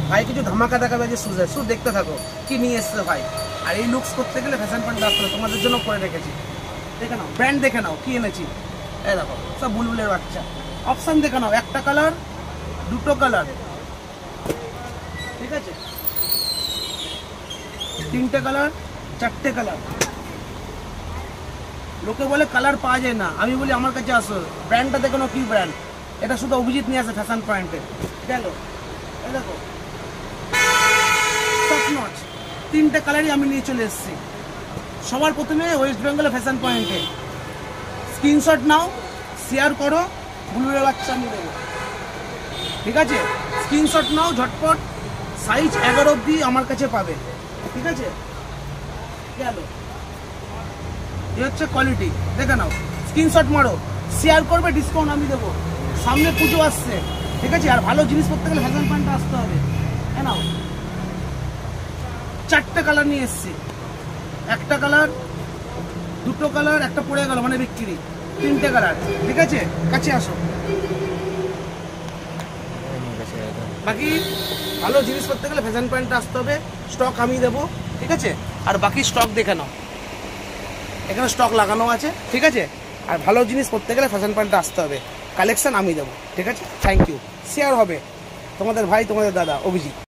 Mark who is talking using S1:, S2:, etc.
S1: ভাই কিছু ধামাকা দেখাবে যে সুজের শুধু দেখতে থাকো কি নিয়ে এসছে ভাই। আর এই লুকস করতে গেলে ফ্যাশন পয়েন্ট আসতে হবে, তোমাদের জন্য করে রেখেছি। দেখে নাও ব্র্যান্ড, দেখে নাও কি এনেছি। এই দেখো সব বুলবুলের বাচ্চা। অপশান দেখে নাও, একটা কালার, দুটো কালার, ঠিক আছে, তিনটে কালার, চারটে কালার। লোকে বলে কালার পাওয়া যায় না, আমি বলি আমার কাছে আসো। ব্র্যান্ডটা দেখো না কি ব্র্যান্ড, এটা শুধু অভিজিৎ নিয়ে আসে ফ্যাশন পয়েন্টে। গেল এই দেখো টপ নচ, তিনটে কালারই আমি নিয়ে চলে এসেছি। সবার প্রথমে ওয়েস্ট বেঙ্গলে ফ্যাশন পয়েন্টে স্ক্রিনশট নাও, শেয়ার করো, বুলবুলের বাচ্চা নিয়ে দেবো, ঠিক আছে। স্ক্রিনশট নাও ঝটপট, সাইজ 11 অবধি আমার কাছে পাবে, ঠিক আছে। গেল এই হচ্ছে কোয়ালিটি, দেখে নাও, স্ক্রিনশট মারো, শেয়ার করবে, ডিসকাউন্ট আমি দেবো। সামনে পুজো আসছে, ঠিক আছে। আর ভালো জিনিস করতে গেলে ফ্যাশন পয়েন্টে আসতে হবে। হ্যাঁ নাও, চারটে কালার নিয়ে এসছি, একটা কালার, দুটো কালার, একটা পড়ে গেল মানে বিক্রি, তিনটে কালার, ঠিক আছে। কাছে আসো। বাকি ভালো জিনিস করতে গেলে ফ্যাশন পয়েন্টে আসতে হবে, স্টক আমি দেবো, ঠিক আছে। আর বাকি স্টক দেখে নাও, এখানে স্টক লাগানো আছে, ঠিক আছে। আর ভালো জিনিস করতে গেলে ফ্যাশন পয়েন্টে আসতে হবে, কালেকশন আমি দেবো, ঠিক আছে। Thank you. শেয়ার হবে, তোমাদের ভাই, তোমাদের দাদা অভিজিৎ।